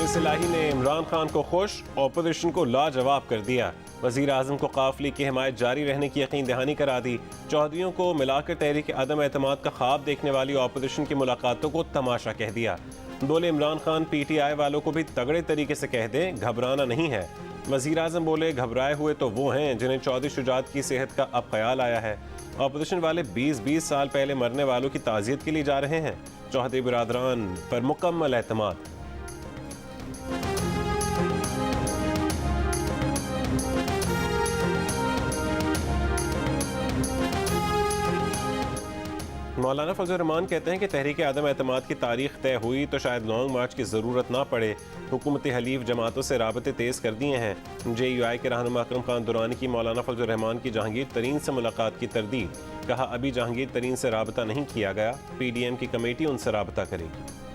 Moses इलाही ने इमरान खान को खुश, ऑपोजिशन को लाजवाब कर दिया। वजीर आजम को काफिले की हिमायत जारी रहने की यकीन दहानी करा दी। चौधरियों को मिलाकर तहरीक अदम एतमाद का ख्वाब देखने वाली ऑपोजिशन की मुलाकातों को तमाशा कह दिया। बोले इमरान खान PTI वालों को भी तगड़े तरीके से कह दें घबराना नहीं है। वजीर आजम बोले घबराए हुए तो वो हैं जिन्हें चौधरी शुजात की सेहत का अब ख्याल आया है। ऑपोजिशन वाले 20-20 साल पहले मरने वालों की ताज़ियत के लिए जा रहे हैं। चौधरी बिरादरान पर मुकम्मल एतमाद। मौलाना फजल रहमान कहते हैं कि तहरीक आदम एतमाद की तारीख तय हुई तो शायद लॉन्ग मार्च की ज़रूरत ना पड़े। हुकूमत हलीफ जमातों से राबते तेज़ कर दिए हैं। JUI के रहनुमा अकरम खान दुरानी की मौलाना फजल रहमान की जहांगीर तरीन से मुलाकात की तरदीद। कहा अभी जहांगीर तरीन से राबता नहीं किया गया, PDM की कमेटी उनसे राबता करेगी।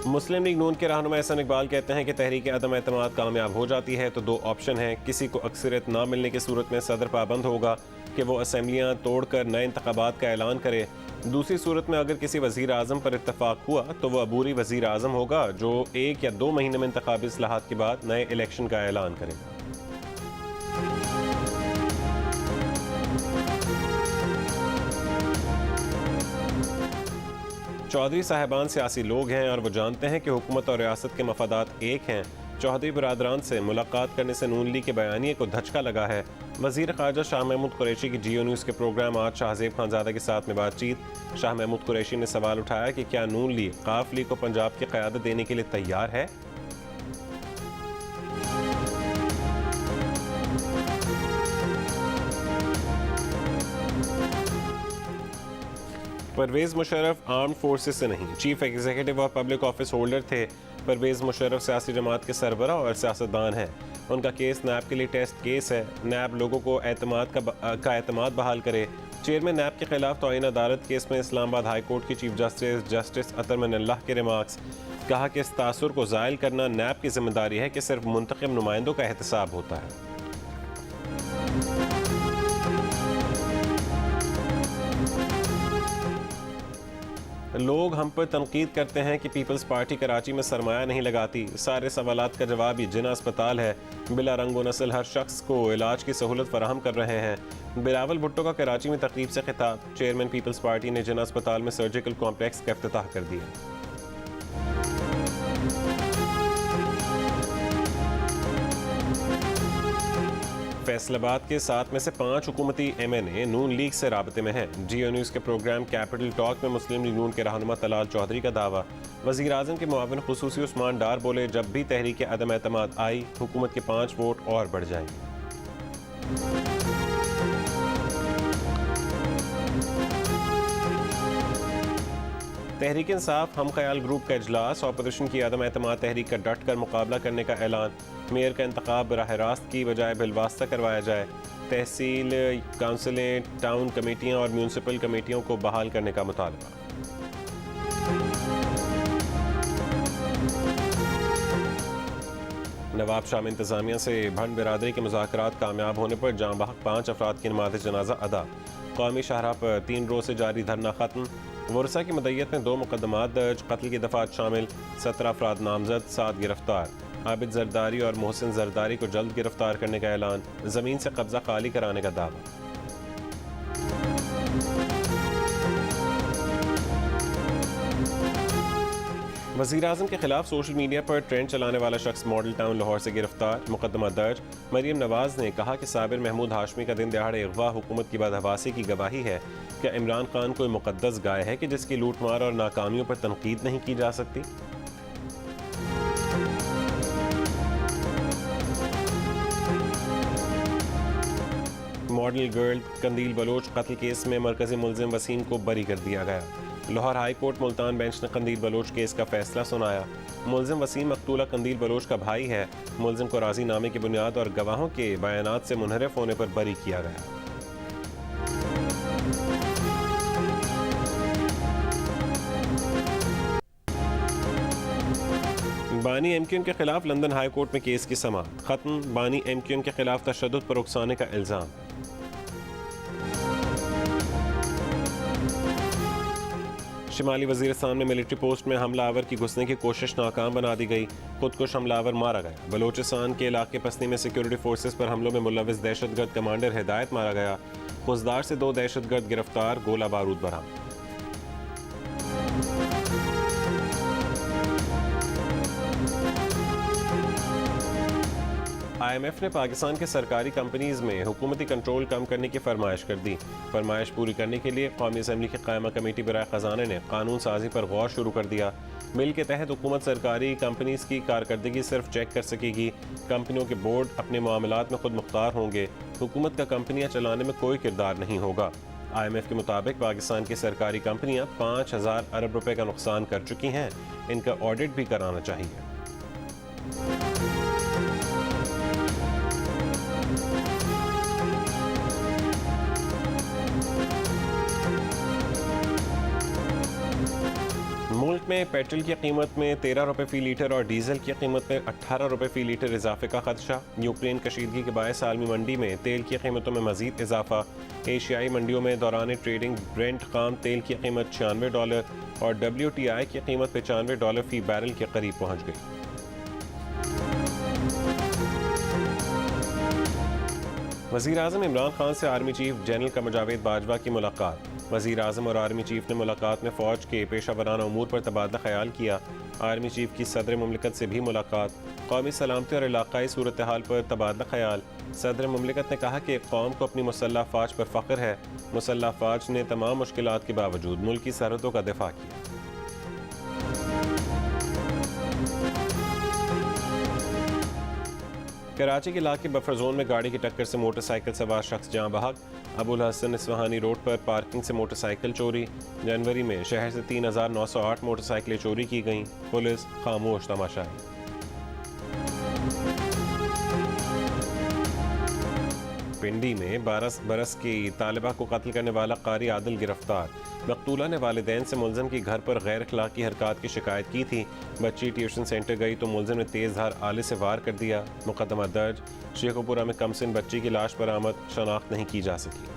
मुस्लिम लीग नून के रहनुमा एहसन इकबाल कहते हैं कि तहरीक अदम एतमाद कामयाब हो जाती है तो दो ऑप्शन हैं। किसी को अक्सरियत ना मिलने की सूरत में सदर पाबंद होगा कि वो असम्बलियाँ तोड़कर नए इंतखाबात का ऐलान करे। दूसरी सूरत में अगर किसी वज़ीर आज़म पर इत्तफाक हुआ तो वह अबूरी वज़ीर आज़म होगा जो 1 या 2 महीने में इंतखाबी इस्लाहात के बाद नए इलेक्शन का ऐलान करेगा। चौधरी साहिबान सियासी लोग हैं और वो जानते हैं कि हुकूमत और रियासत के मफादात एक हैं। चौधरी बिरादरान से मुलाकात करने से नून लीग के बयानिए को धचका लगा है। वज़ीर ख़ारजा शाह महमूद कुरैशी की GO न्यूज़ के प्रोग्राम आज शाहज़ेब खानज़ादा के साथ में बातचीत। शाह महमूद कुरैशी ने सवाल उठाया कि क्या नून लीग काफ लीग को पंजाब की क़यादत देने के लिए तैयार है। परवेज़ मुशर्रफ आर्म्ड फोर्सेस से नहीं, चीफ एग्जीक्यूटिव और पब्लिक ऑफिस होल्डर थे। परवेज़ मुशर्रफ सियासी जमात के सरबरा और सियासतदान हैं। उनका केस नैब के लिए टेस्ट केस है। नैब लोगों को एतमाद बहाल करे। चेयरमैन नैब के खिलाफ तौहीन अदालत केस में इस्लामाबाद हाई कोर्ट की चीफ जस्टिस अतर मिनल्लाह के रिमार्क्स। कहा कि इस तासुर को ज़ायल करना नैब की जिम्मेदारी है कि सिर्फ मुंतखब नुमाइंदों का एहतसाब होता है। लोग हम पर तनकीद करते हैं कि पीपल्स पार्टी कराची में सरमाया नहीं लगाती। सारे सवालात का जवाब ये जिना अस्पताल है। बिला रंग व नस्ल हर शख्स को इलाज की सहूलत फराहम कर रहे हैं। बिलावल भुट्टो का कराची में तकरीब से खिताब। चेयरमैन पीपल्स पार्टी ने जिना अस्पताल में सर्जिकल कॉम्प्लेक्स का इफ्तिताह कर दिया। फैसलाबाद के 7 में से 5 हुकूमती MNA नून लीग से राबते में हैं। GO न्यूज़ के प्रोग्राम कैपिटल टॉक में मुस्लिम लीग नून के रहनुमा तलाल चौधरी का दावा। वज़ीर आज़म के मुआविन खुसूसी उस्मान डार बोले जब भी तहरीक अदम एतमाद आई हुकूमत के 5 वोट और बढ़ जाएंगे। तहरीक इंसाफ हम ख्याल ग्रुप का इजलास। ऑपोजिशन की अदम एतमाद तहरीक का डट कर मुकाबला करने का ऐलान। मेयर का इंतखाब बराह रास्त की बजाय बिलवास्ता करवाया जाए। तहसील काउंसिलें, टाउन कमेटियाँ और म्यूनसिपल कमेटियों को बहाल करने का मुतालबा। नवाब शाह में इंतजामिया से भंड बिरादरी के मुज़ाकरात कामयाब होने पर जाँ बहक 5 अफराद की नमाज़ जनाजा अदा। कौमी शाहराह पर 3 रोज़ से जारी धरना ख़त्म। वर्षा की मदय्यत में 2 मुकदमात दर्ज। कत्ल की दफ़ात शामिल 17 अफराद नामजद, 7 गिरफ्तार। आबिद जरदारी और मोहसिन जरदारी को जल्द गिरफ्तार करने का ऐलान। ज़मीन से कब्जा खाली कराने का दावा। वज़ीर आज़म के खिलाफ सोशल मीडिया पर ट्रेंड चलाने वाला शख्स मॉडल टाउन लाहौर से गिरफ्तार। मुकदमा दर्ज। मरियम नवाज ने कहा कि साबिर महमूद हाशमी का दिन दिहाड़े अगवा हुकूमत की बदहवासी की गवाही है। क्या इमरान खान कोई मुकद्दस गाय है कि जिसकी लूटमार और नाकामियों पर तनकीद नहीं की जा सकती। मॉडल गर्ल कंदील बलोच कत्ल केस में मरकजी मुलजिम वसीम को बरी कर दिया गया। Lahore high court Multan bench ने कंदील बलोच केस का फैसला सुनाया। मुलजिम वसीम मकतूला कंदील बलोच का भाई है। मुलजिम को राजीनामे की बुनियाद और गवाहों के बयानात से मुनहरिफ होने पर बरी किया गया। बानी MQM के खिलाफ लंदन हाई कोर्ट में केस की समाअत खत्म। बानी MQM के खिलाफ तशद्दुद पर उकसाने का इल्जाम। शिमाली वजीरिस्तान में मिलिट्री पोस्ट में हमलावर की घुसने की कोशिश नाकाम बना दी गई। खुदकुश हमलावर मारा गया। बलोचिस्तान के इलाके पसनी में सिक्योरिटी फोर्सेस पर हमलों में मुलविस दहशतगर्द कमांडर हिदायत मारा गया। खुजदार से 2 दहशतगर्द गिरफ्तार। गोला बारूद बरामद। IMF ने पाकिस्तान के सरकारी कंपनीज में हुकूमती कंट्रोल कम करने की फरमाइश कर दी। फरमाइश पूरी करने के लिए कौमी असम्बली की कायमा कमेटी बराए खजाना ने कानून साजी पर गौर शुरू कर दिया। बिल के तहत हुकूमत सरकारी कंपनीज की कारकर्दगी सिर्फ चेक कर सकेगी। कंपनियों के बोर्ड अपने मामलात में खुद मुख्तार होंगे। हुकूमत का कंपनियां चलाने में कोई किरदार नहीं होगा। IMF के मुताबिक पाकिस्तान की सरकारी कंपनियां 5,000 अरब रुपए का नुकसान कर चुकी हैं। इनका ऑडिट भी कराना चाहिए। मुल्क में पेट्रोल की कीमत में 13 रुपये फ़ी लीटर और डीजल की कीमत में 18 रुपये फ़ी लीटर इजाफे का खदशा। यूक्रेन कशीदगी के बायस आलमी मंडी में तेल की कीमतों में मजीद इजाफा। एशियाई मंडियों में दौरान ट्रेडिंग ब्रेंट खाम तेल की कीमत $96 और WTI की कीमत $95 फ़ी बैरल के करीब पहुँच गई। वज़ीर आज़म इमरान खान से army chief general Qamar Javed Bajwa की मुलाकात। वज़ीर आज़म और आर्मी चीफ ने मुलाकात में फ़ौज के पेशा वराना उमूर पर तबादला ख्याल किया। आर्मी चीफ की सदर मुमलिकत से भी मुलाकात। कौमी सलामती और इलाकाई सूरत हाल पर तबादला ख्याल। सदर मुमलिकत ने कहा कि कौम को अपनी मुसल्लह फ़ौज पर फ़ख्र है। मुसल्लह फ़ौज ने तमाम मुश्किलात के बावजूद मुल्क की सरहदों का दिफा किया। कराची के इलाके बफर जोन में गाड़ी की टक्कर से मोटरसाइकिल सवार शख्स जाँ बहक। अबुल हसन इस्फहानी रोड पर पार्किंग से मोटरसाइकिल चोरी। जनवरी में शहर से 3,908 मोटरसाइकिलें चोरी की गईं। पुलिस खामोश तमाशाई। पिंडी में 12 बरस की तालिबा को कत्ल करने वाला कारी आदिल गिरफ्तार। मकतूला ने वालिदैन से मुलजिम की घर पर गैर अखलाकी हरकत की शिकायत की थी। बच्ची ट्यूशन सेंटर गई तो मुलजिम ने तेज़ धार आले से वार कर दिया। मुकदमा दर्ज। शेखुपुरा में कमसिन बच्ची की लाश बरामद। शनाख्त नहीं की जा सकी।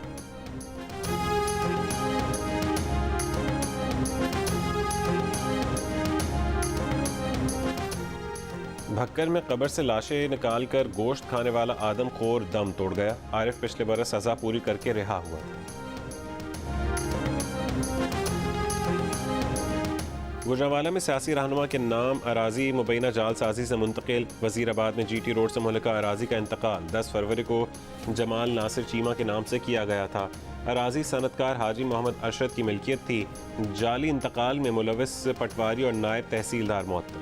भक्कर में कब्र से लाशें निकाल कर गोश्त खाने वाला आदमखोर दम तोड़ गया। आरिफ पिछले बरस सजा पूरी करके रिहा हुआ था। गुजरांवाला में सियासी रहनुमा के नाम अराजी मुबैना जालसाजी से मुंतकिल। वजीराबाद में GT रोड से मुहल्का अराजी का इंतकाल 10 फरवरी को जमाल नासिर चीमा के नाम से किया गया था। अराजी सनतकार हाजी मोहम्मद अरशद की मिल्कियत थी। जाली इंतकाल में मुलविस पटवारी और नायब तहसीलदार मुअत्तल।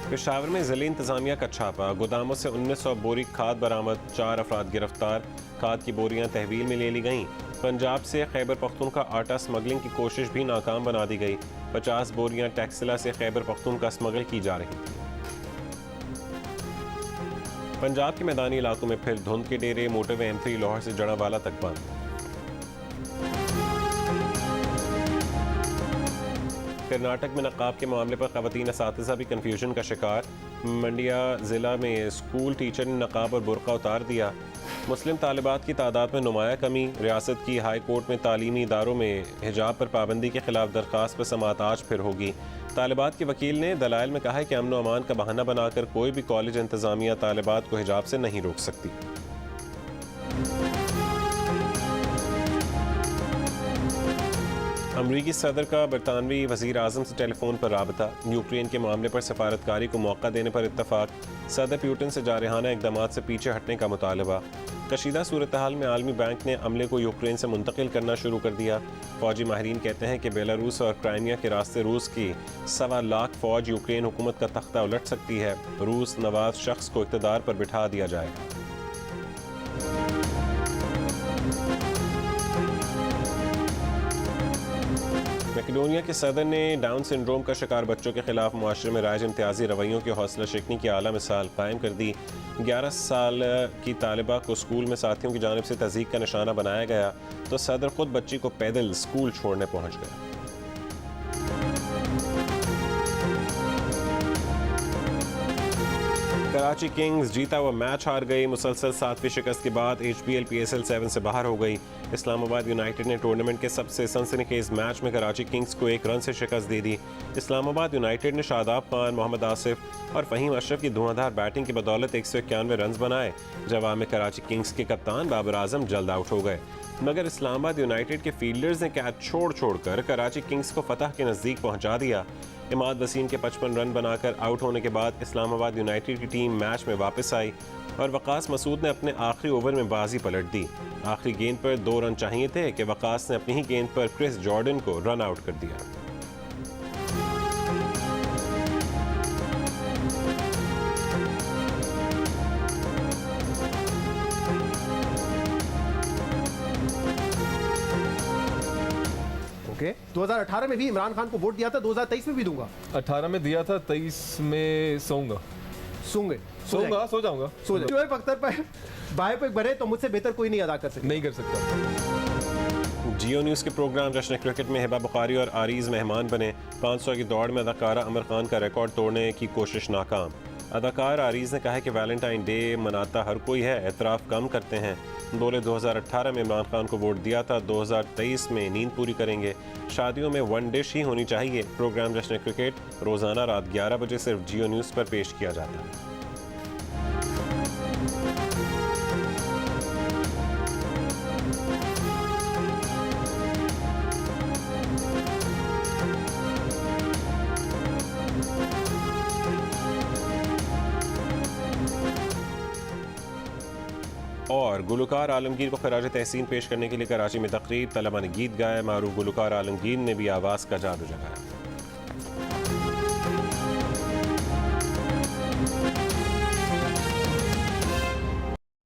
पेशावर में ज़िले इंतजामिया का छापा। गोदामों से 1900 बोरी खाद बरामद। 4 अफराद गिरफ्तार। खाद की बोरियां तहवील में ले ली गईं। पंजाब से खैबर पख्तूनख्वा आटा स्मगलिंग की कोशिश भी नाकाम बना दी गई। 50 बोरियां टैक्सिला से खैबर पख्तूनख्वा स्मगल की जा रही थी। पंजाब के मैदानी इलाकों में फिर धुंध के डेरे। मोटरवे M3 लाहौर से जड़ावाला तक बंद। कर्नाटक में नकाब के मामले पर ख़वातीन असातिज़ा भी कन्फ्यूजन का शिकार। मंडिया ज़िला में स्कूल टीचर ने नकाब और बुर्का उतार दिया। मुस्लिम तालिबात की तादाद में नुमाया कमी। रियासत की हाई कोर्ट में तालीमी इदारों में हिजाब पर पाबंदी के खिलाफ दरख्वास्त पर समाअत आज फिर होगी। तालिबात के वकील ने दलाइल में कहा है कि अमन व अमान का बहाना बनाकर कोई भी कॉलेज इंतज़ामिया तालिबात को हिजाब से नहीं रोक सकती। अमरीकी सदर का बरतानवी वज़ीर आज़म से टेलीफोन पर राबता। यूक्रेन के मामले पर सफारतकारी को मौका देने पर इत्तफाक। सदर प्यूटन से जारहाना इक़दामात से पीछे हटने का मुतालबा। कशीदा सूरत हाल में आलमी बैंक ने अमले को यूक्रेन से मुंतकिल करना शुरू कर दिया। फ़ौजी माहिरीन कहते हैं कि बेलारूस और क्राइमिया के रास्ते रूस की 1.25 लाख फ़ौज यूक्रेन हुकूमत का तख्ता उलट सकती है। रूस नवाज शख्स को इक़्तिदार पर बिठा दिया जाएगा। मैकेडोनिया के सदर ने डाउन सिंड्रोम का शिकार बच्चों के खिलाफ मुआशरे में राइज इम्तियाजी रवैयों की हौसला शिकनी की आला मिसाल कायम कर दी। 11 साल की तालिबा को स्कूल में साथियों की जानिब से तज़ीक का निशाना बनाया गया तो सदर खुद बच्ची को पैदल स्कूल छोड़ने पहुंच गया। कराची किंग्स जीता हुआ मैच हार गई। मुसलसल 7वीं शिकस्त के बाद HBL PSL 7 से बाहर हो गई। इस्लामाबाद यूनाइटेड ने टूर्नामेंट के सबसे सनसनीखेज मैच में कराची किंग्स को 1 रन से शिकस्त दे दी। इस्लामाबाद यूनाइटेड ने शादाब खान, मोहम्मद आसिफ और फ़हीम अशरफ की धुआंधार बैटिंग की बदौलत 191 रन बनाए। जवाब में कराची किंग्स के कप्तान बाबर आजम जल्द आउट हो गए, मगर इस्लामाबाद यूनाइटेड के फील्डर्स ने कैच छोड़कर कराची किंग्स को फतह के नज़दीक पहुंचा दिया। इमाद वसीम के 55 रन बनाकर आउट होने के बाद इस्लामाबाद यूनाइटेड की टीम मैच में वापस आई और वकास मसूद ने अपने आखिरी ओवर में बाजी पलट दी। आखिरी गेंद पर 2 रन चाहिए थे कि वकास ने अपनी ही गेंद पर क्रिस जॉर्डन को रन आउट कर दिया। ओके 2018 में भी इमरान खान को वोट दिया था, 2023 में भी दूंगा। 18 में दिया था, 23 में सोऊंगा सो जाऊंगा। शोएब अख्तर पर बायोपिक बने तो मुझसे बेहतर कोई नहीं अदा कर सकता। नहीं कर सकता। जियो न्यूज़ के प्रोग्राम जश्न क्रिकेट में हिबा बुखारी और आरीज मेहमान बने। 500 की दौड़ में अदाकारा अमर खान का रिकॉर्ड तोड़ने की कोशिश नाकाम। अदाकार आरीज ने कहा है कि वैलेंटाइन डे मनाता हर कोई है, एतराफ़ कम करते हैं। बोले 2018 में इमरान खान को वोट दिया था, 2023 में नींद पूरी करेंगे। शादियों में 1 डिश ही होनी चाहिए। प्रोग्राम जश्न क्रिकेट रोज़ाना रात 11 बजे सिर्फ जियो न्यूज़ पर पेश किया जाता है। और गुलकार आलमगीर को खराज तहसीन पेश करने के लिए कराची में तकरीब, तलबा ने गीत गाए। मारूफ गुलकार आलमगीर ने भी आवाज़ का जादू जगाया।